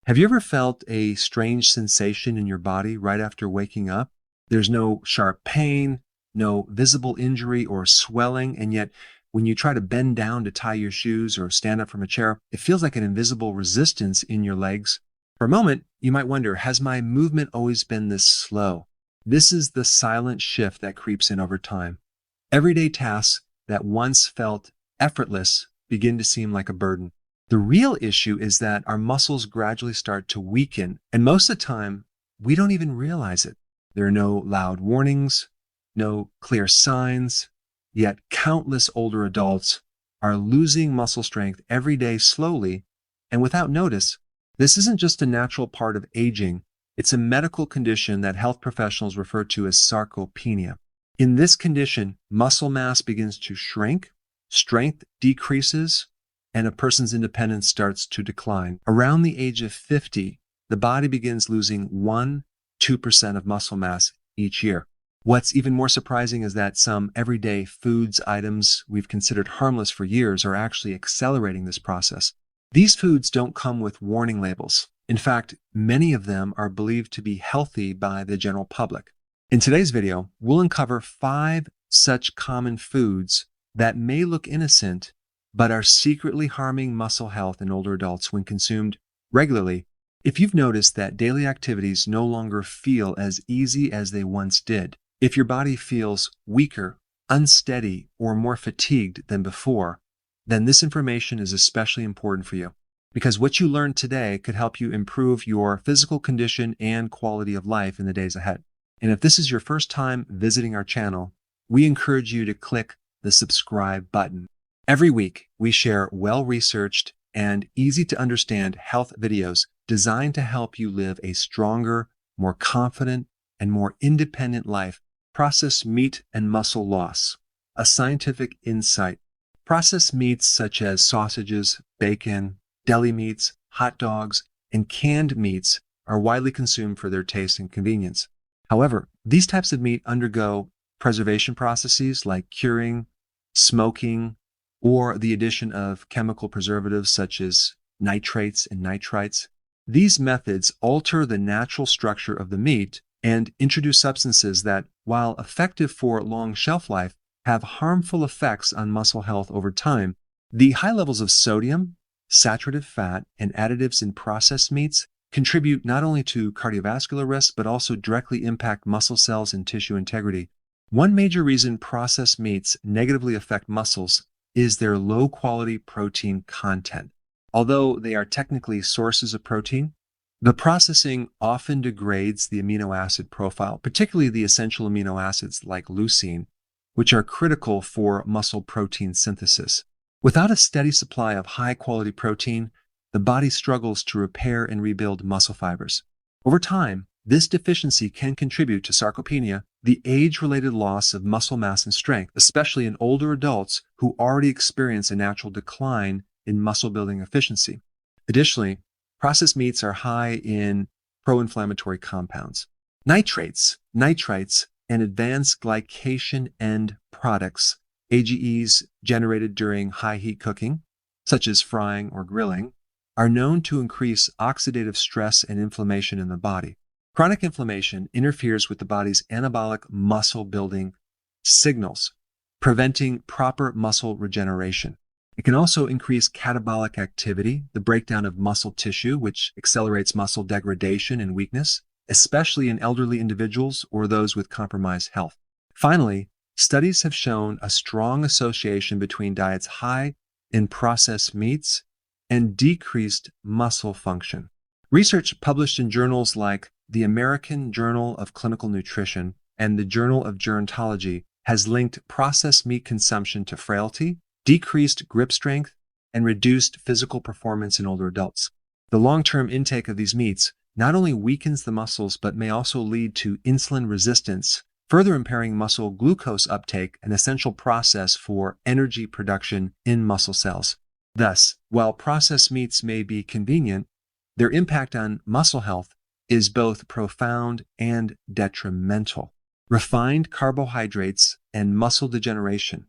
Have you ever felt a strange sensation in your body right after waking up? There's no sharp pain, no visible injury or swelling, and yet when you try to bend down to tie your shoes or stand up from a chair, it feels like an invisible resistance in your legs. For a moment, you might wonder, has my movement always been this slow? This is the silent shift that creeps in over time. Everyday tasks that once felt effortless begin to seem like a burden. The real issue is that our muscles gradually start to weaken, and most of the time, we don't even realize it. There are no loud warnings, no clear signs, yet countless older adults are losing muscle strength every day slowly and without notice. This isn't just a natural part of aging, it's a medical condition that health professionals refer to as sarcopenia. In this condition, muscle mass begins to shrink, strength decreases, and a person's independence starts to decline. Around the age of 50, the body begins losing 1-2% of muscle mass each year. What's even more surprising is that some everyday foods items we've considered harmless for years are actually accelerating this process. These foods don't come with warning labels. In fact, many of them are believed to be healthy by the general public. In today's video, we'll uncover 5 such common foods that may look innocent, but are secretly harming muscle health in older adults when consumed regularly. If you've noticed that daily activities no longer feel as easy as they once did, if your body feels weaker, unsteady, or more fatigued than before, then this information is especially important for you, because what you learn today could help you improve your physical condition and quality of life in the days ahead. And if this is your first time visiting our channel, we encourage you to click the subscribe button. Every week, we share well-researched and easy-to-understand health videos designed to help you live a stronger, more confident, and more independent life. Processed meat and muscle loss, a scientific insight. Processed meats such as sausages, bacon, deli meats, hot dogs, and canned meats are widely consumed for their taste and convenience. However, these types of meat undergo preservation processes like curing, smoking, or the addition of chemical preservatives such as nitrates and nitrites. These methods alter the natural structure of the meat and introduce substances that, while effective for long shelf life, have harmful effects on muscle health over time. The high levels of sodium, saturated fat, and additives in processed meats contribute not only to cardiovascular risk, but also directly impact muscle cells and tissue integrity. One major reason processed meats negatively affect muscles is their low-quality protein content. Although they are technically sources of protein, the processing often degrades the amino acid profile, particularly the essential amino acids like leucine, which are critical for muscle protein synthesis. Without a steady supply of high-quality protein, the body struggles to repair and rebuild muscle fibers. Over time, this deficiency can contribute to sarcopenia, the age-related loss of muscle mass and strength, especially in older adults who already experience a natural decline in muscle-building efficiency. Additionally, processed meats are high in pro-inflammatory compounds. Nitrates, nitrites, and advanced glycation end products, AGEs generated during high heat cooking, such as frying or grilling, are known to increase oxidative stress and inflammation in the body. Chronic inflammation interferes with the body's anabolic muscle building signals, preventing proper muscle regeneration. It can also increase catabolic activity, the breakdown of muscle tissue, which accelerates muscle degradation and weakness, especially in elderly individuals or those with compromised health. Finally, studies have shown a strong association between diets high in processed meats and decreased muscle function. Research published in journals like the American Journal of Clinical Nutrition and the Journal of Gerontology has linked processed meat consumption to frailty, decreased grip strength, and reduced physical performance in older adults. The long-term intake of these meats not only weakens the muscles, but may also lead to insulin resistance, further impairing muscle glucose uptake, an essential process for energy production in muscle cells. Thus, while processed meats may be convenient, their impact on muscle health is both profound and detrimental. Refined carbohydrates and muscle degeneration.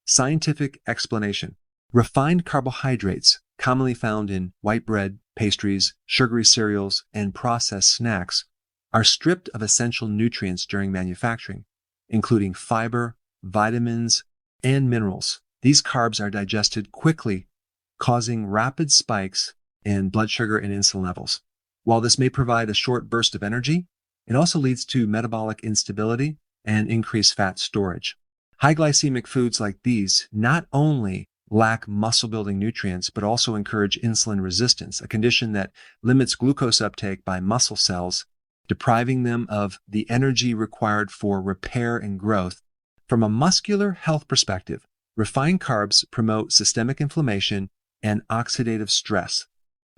Scientific explanation. Refined carbohydrates, commonly found in white bread, pastries, sugary cereals, and processed snacks are stripped of essential nutrients during manufacturing, including fiber, vitamins, and minerals. These carbs are digested quickly, causing rapid spikes in blood sugar and insulin levels. While this may provide a short burst of energy, it also leads to metabolic instability and increased fat storage. High glycemic foods like these not only lack muscle-building nutrients, but also encourage insulin resistance, a condition that limits glucose uptake by muscle cells, depriving them of the energy required for repair and growth. From a muscular health perspective, refined carbs promote systemic inflammation and oxidative stress.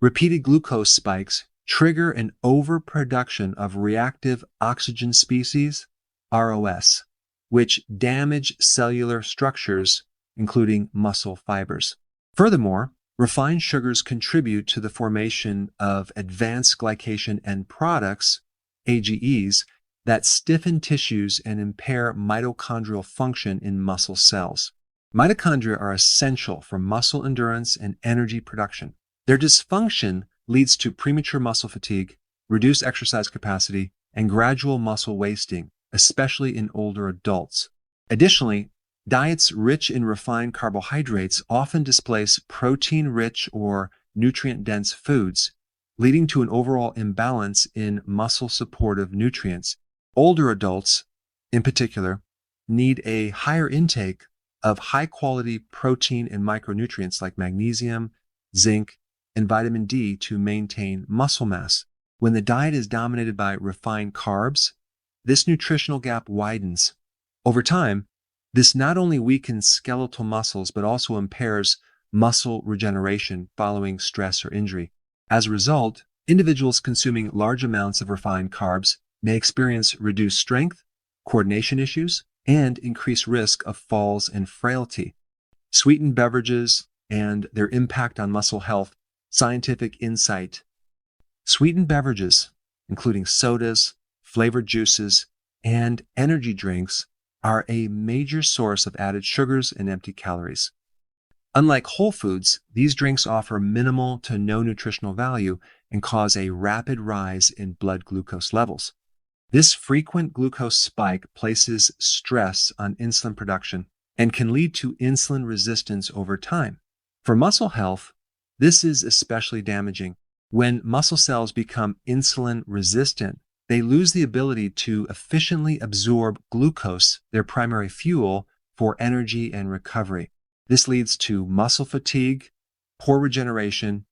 Repeated glucose spikes trigger an overproduction of reactive oxygen species, ROS, which damage cellular structures, including muscle fibers. Furthermore, refined sugars contribute to the formation of advanced glycation end products, AGEs, that stiffen tissues and impair mitochondrial function in muscle cells. Mitochondria are essential for muscle endurance and energy production. Their dysfunction leads to premature muscle fatigue, reduced exercise capacity, and gradual muscle wasting, especially in older adults. Additionally, diets rich in refined carbohydrates often displace protein-rich or nutrient-dense foods, leading to an overall imbalance in muscle-supportive nutrients. Older adults, in particular, need a higher intake of high-quality protein and micronutrients like magnesium, zinc, and vitamin D to maintain muscle mass. When the diet is dominated by refined carbs, this nutritional gap widens. Over time, this not only weakens skeletal muscles, but also impairs muscle regeneration following stress or injury. As a result, individuals consuming large amounts of refined carbs may experience reduced strength, coordination issues, and increased risk of falls and frailty. Sweetened beverages and their impact on muscle health. Scientific insight. Sweetened beverages, including sodas, flavored juices, and energy drinks, are a major source of added sugars and empty calories. Unlike whole foods, these drinks offer minimal to no nutritional value and cause a rapid rise in blood glucose levels. This frequent glucose spike places stress on insulin production and can lead to insulin resistance over time. For muscle health, this is especially damaging. When muscle cells become insulin resistant, they lose the ability to efficiently absorb glucose, their primary fuel, for energy and recovery. This leads to muscle fatigue, poor regeneration,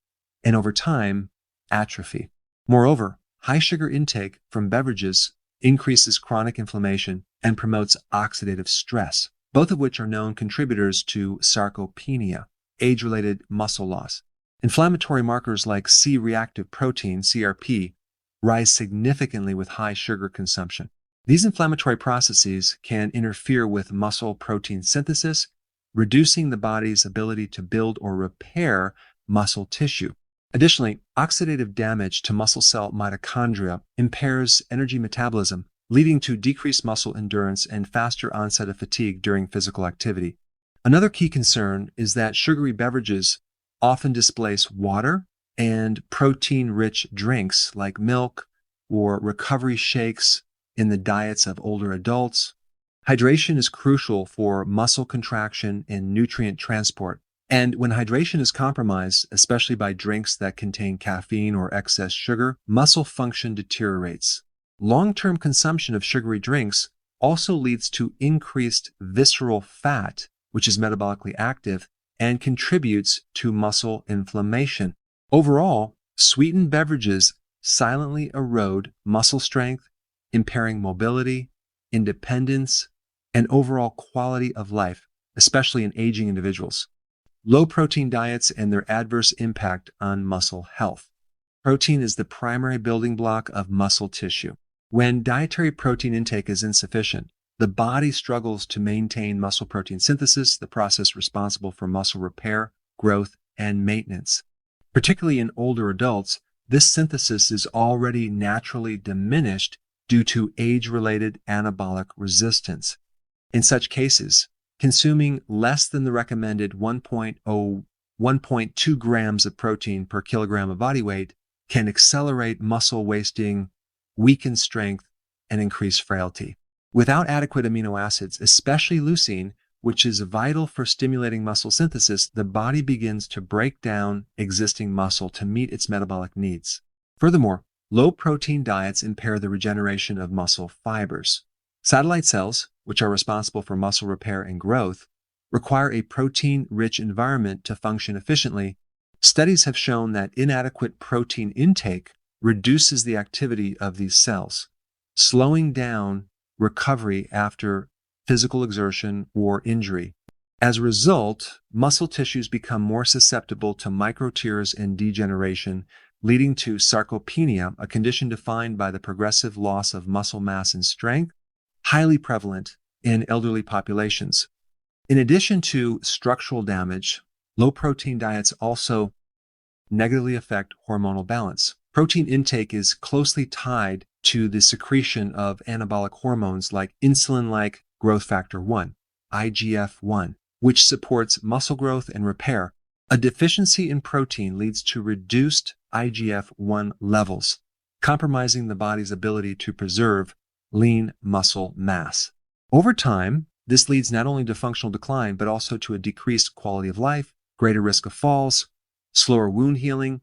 and over time, atrophy. Moreover, high sugar intake from beverages increases chronic inflammation and promotes oxidative stress, both of which are known contributors to sarcopenia, age-related muscle loss. Inflammatory markers like C-reactive protein, CRP, rise significantly with high sugar consumption. These inflammatory processes can interfere with muscle protein synthesis, reducing the body's ability to build or repair muscle tissue. Additionally, oxidative damage to muscle cell mitochondria impairs energy metabolism, leading to decreased muscle endurance and faster onset of fatigue during physical activity. Another key concern is that sugary beverages often displace water and protein-rich drinks like milk or recovery shakes in the diets of older adults. Hydration is crucial for muscle contraction and nutrient transport. And when hydration is compromised, especially by drinks that contain caffeine or excess sugar, muscle function deteriorates. Long-term consumption of sugary drinks also leads to increased visceral fat, which is metabolically active, and contributes to muscle inflammation. Overall, sweetened beverages silently erode muscle strength, impairing mobility, independence, and overall quality of life, especially in aging individuals. Low-protein diets and their adverse impact on muscle health. Protein is the primary building block of muscle tissue. When dietary protein intake is insufficient, the body struggles to maintain muscle protein synthesis, the process responsible for muscle repair, growth, and maintenance. Particularly in older adults, this synthesis is already naturally diminished due to age-related anabolic resistance. In such cases, consuming less than the recommended 1.0 1.2 grams of protein per kilogram of body weight can accelerate muscle wasting, weaken strength, and increase frailty. Without adequate amino acids, especially leucine, which is vital for stimulating muscle synthesis, the body begins to break down existing muscle to meet its metabolic needs. Furthermore, low-protein diets impair the regeneration of muscle fibers. Satellite cells, which are responsible for muscle repair and growth, require a protein-rich environment to function efficiently. Studies have shown that inadequate protein intake reduces the activity of these cells, slowing down recovery after physical exertion or injury. As a result, muscle tissues become more susceptible to microtears and degeneration, leading to sarcopenia, a condition defined by the progressive loss of muscle mass and strength, highly prevalent in elderly populations. In addition to structural damage, low-protein diets also negatively affect hormonal balance. Protein intake is closely tied to the secretion of anabolic hormones like insulin-like growth factor 1, IGF-1, which supports muscle growth and repair. A deficiency in protein leads to reduced IGF-1 levels, compromising the body's ability to preserve lean muscle mass. Over time, this leads not only to functional decline, but also to a decreased quality of life, greater risk of falls, slower wound healing,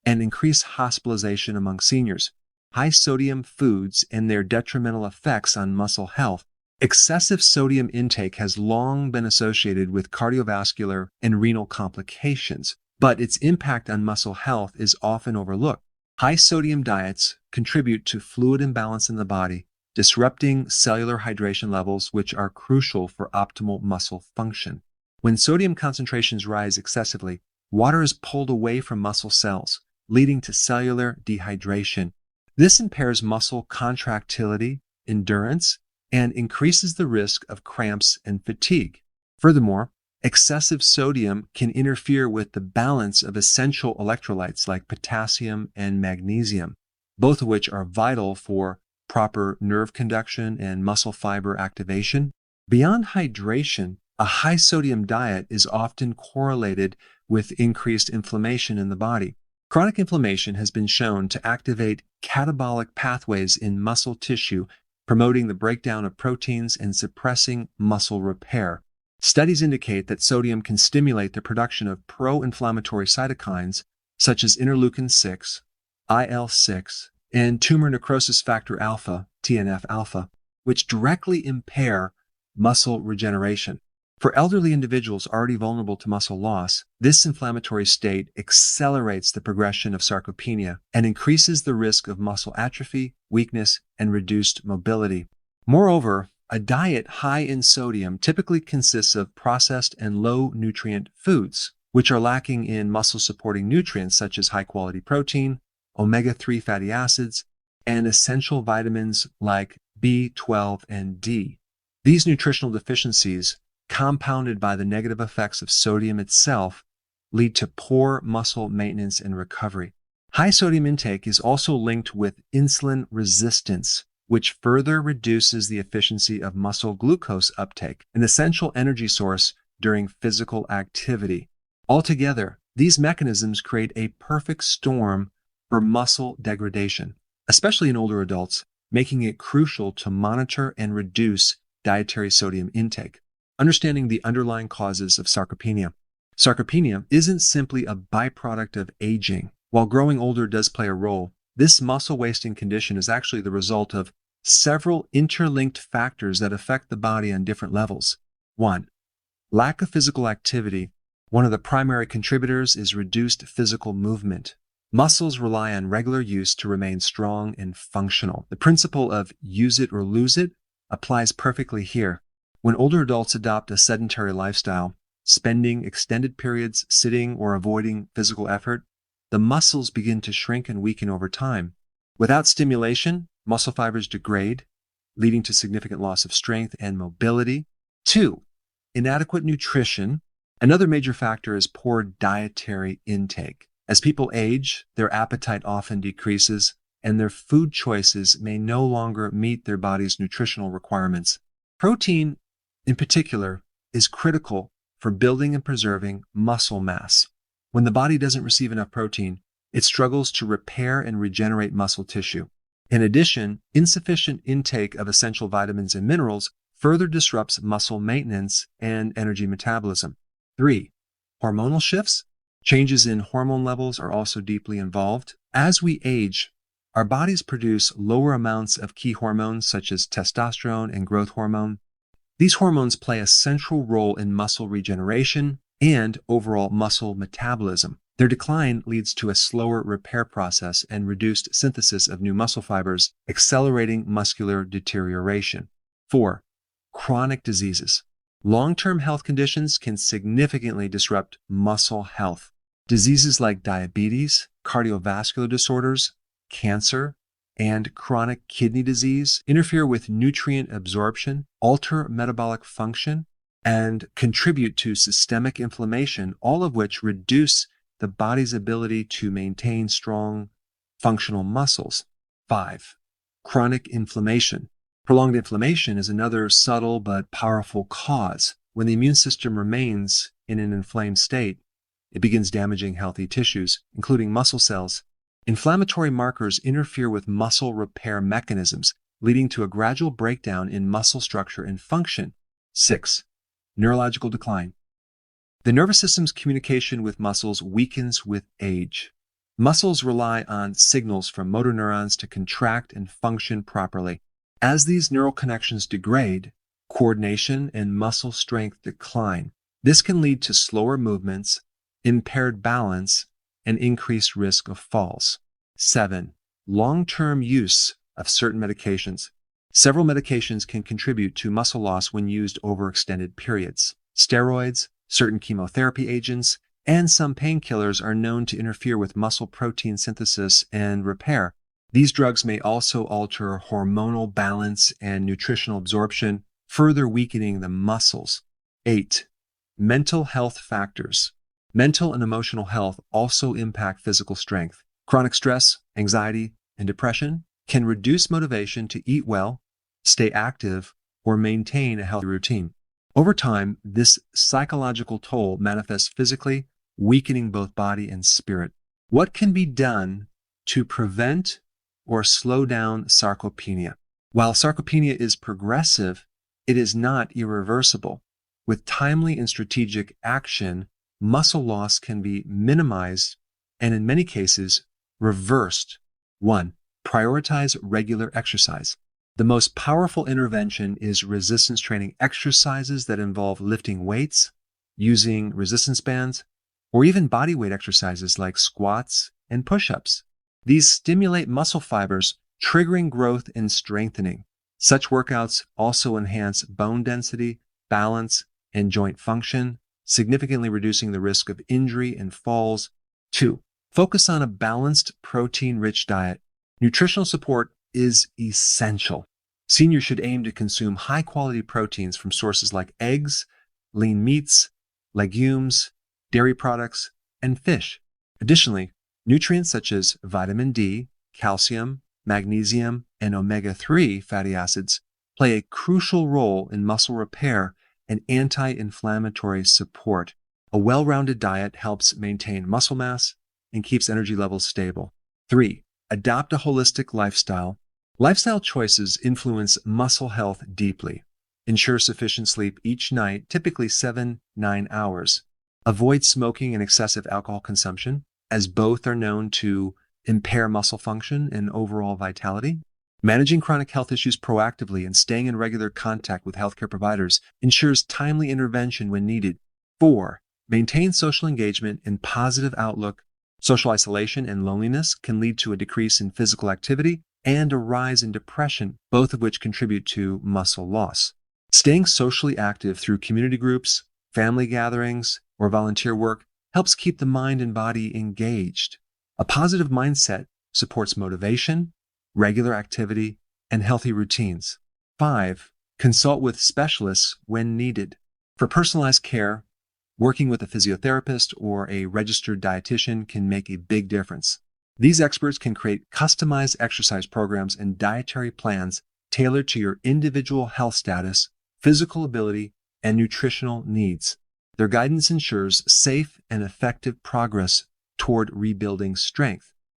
and increased hospitalization among seniors. High-sodium foods and their detrimental effects on muscle health. Excessive sodium intake has long been associated with cardiovascular and renal complications, but its impact on muscle health is often overlooked. High-sodium diets contribute to fluid imbalance in the body, disrupting cellular hydration levels, which are crucial for optimal muscle function. When sodium concentrations rise excessively, water is pulled away from muscle cells, leading to cellular dehydration. This impairs muscle contractility, endurance, and increases the risk of cramps and fatigue. Furthermore, excessive sodium can interfere with the balance of essential electrolytes like potassium and magnesium, both of which are vital for proper nerve conduction and muscle fiber activation. Beyond hydration, a high-sodium diet is often correlated with increased inflammation in the body. Chronic inflammation has been shown to activate catabolic pathways in muscle tissue, promoting the breakdown of proteins and suppressing muscle repair. Studies indicate that sodium can stimulate the production of pro-inflammatory cytokines such as interleukin-6, IL-6, and tumor necrosis factor alpha, TNF-alpha, which directly impair muscle regeneration. For elderly individuals already vulnerable to muscle loss, this inflammatory state accelerates the progression of sarcopenia and increases the risk of muscle atrophy, weakness, and reduced mobility. Moreover, a diet high in sodium typically consists of processed and low-nutrient foods, which are lacking in muscle-supporting nutrients such as high-quality protein, omega-3 fatty acids, and essential vitamins like B12 and D. These nutritional deficiencies, compounded by the negative effects of sodium itself, lead to poor muscle maintenance and recovery. High sodium intake is also linked with insulin resistance, which further reduces the efficiency of muscle glucose uptake, an essential energy source during physical activity. Altogether, these mechanisms create a perfect storm for muscle degradation, especially in older adults, making it crucial to monitor and reduce dietary sodium intake. Understanding the underlying causes of sarcopenia. Sarcopenia isn't simply a byproduct of aging. While growing older does play a role, this muscle-wasting condition is actually the result of several interlinked factors that affect the body on different levels. 1. Lack of physical activity. One of the primary contributors is reduced physical movement. Muscles rely on regular use to remain strong and functional. The principle of use it or lose it applies perfectly here. When older adults adopt a sedentary lifestyle, spending extended periods sitting or avoiding physical effort, the muscles begin to shrink and weaken over time. Without stimulation, muscle fibers degrade, leading to significant loss of strength and mobility. 2. Inadequate nutrition. Another major factor is poor dietary intake. As people age, their appetite often decreases, and their food choices may no longer meet their body's nutritional requirements. Protein, in particular, is critical for building and preserving muscle mass. When the body doesn't receive enough protein, it struggles to repair and regenerate muscle tissue. In addition, insufficient intake of essential vitamins and minerals further disrupts muscle maintenance and energy metabolism. 3. Hormonal shifts. Changes in hormone levels are also deeply involved. As we age, our bodies produce lower amounts of key hormones such as testosterone and growth hormone. These hormones play a central role in muscle regeneration and overall muscle metabolism. Their decline leads to a slower repair process and reduced synthesis of new muscle fibers, accelerating muscular deterioration. 4. Chronic diseases. Long-term health conditions can significantly disrupt muscle health. Diseases like diabetes, cardiovascular disorders, cancer, and chronic kidney disease interfere with nutrient absorption, alter metabolic function, and contribute to systemic inflammation, all of which reduce the body's ability to maintain strong, functional muscles. 5. Chronic inflammation. Prolonged inflammation is another subtle but powerful cause. When the immune system remains in an inflamed state, it begins damaging healthy tissues, including muscle cells. Inflammatory markers interfere with muscle repair mechanisms, leading to a gradual breakdown in muscle structure and function. 6. Neurological decline. The nervous system's communication with muscles weakens with age. Muscles rely on signals from motor neurons to contract and function properly. As these neural connections degrade, coordination and muscle strength decline. This can lead to slower movements, impaired balance, and increased risk of falls. 7. Long-term use of certain medications. Several medications can contribute to muscle loss when used over extended periods. Steroids, certain chemotherapy agents, and some painkillers are known to interfere with muscle protein synthesis and repair. These drugs may also alter hormonal balance and nutritional absorption, further weakening the muscles. 8. Mental health factors. Mental and emotional health also impact physical strength. Chronic stress, anxiety, and depression can reduce motivation to eat well, stay active, or maintain a healthy routine. Over time, this psychological toll manifests physically, weakening both body and spirit. What can be done to prevent or slow down sarcopenia? While sarcopenia is progressive, it is not irreversible. With timely and strategic action, muscle loss can be minimized and in many cases reversed. 1. Prioritize regular exercise. The most powerful intervention is resistance training exercises that involve lifting weights, using resistance bands, or even body weight exercises like squats and push-ups. These stimulate muscle fibers, triggering growth and strengthening. Such workouts also enhance bone density, balance, and joint function, significantly reducing the risk of injury and falls. 2. Focus on a balanced, protein-rich diet. Nutritional support is essential. Seniors should aim to consume high-quality proteins from sources like eggs, lean meats, legumes, dairy products, and fish. Additionally, nutrients such as vitamin D, calcium, magnesium, and omega-3 fatty acids play a crucial role in muscle repair and anti-inflammatory support. A well-rounded diet helps maintain muscle mass and keeps energy levels stable. 3. Adopt a holistic lifestyle. Lifestyle choices influence muscle health deeply. Ensure sufficient sleep each night, typically 7-9 hours. Avoid smoking and excessive alcohol consumption, as both are known to impair muscle function and overall vitality. Managing chronic health issues proactively and staying in regular contact with healthcare providers ensures timely intervention when needed. 4. Maintain social engagement and positive outlook. Social isolation and loneliness can lead to a decrease in physical activity and a rise in depression, both of which contribute to muscle loss. Staying socially active through community groups, family gatherings, or volunteer work helps keep the mind and body engaged. A positive mindset supports motivation, regular activity, and healthy routines. 5. Consult with specialists when needed. For personalized care, working with a physiotherapist or a registered dietitian can make a big difference. These experts can create customized exercise programs and dietary plans tailored to your individual health status, physical ability, and nutritional needs. Their guidance ensures safe and effective progress toward rebuilding strength.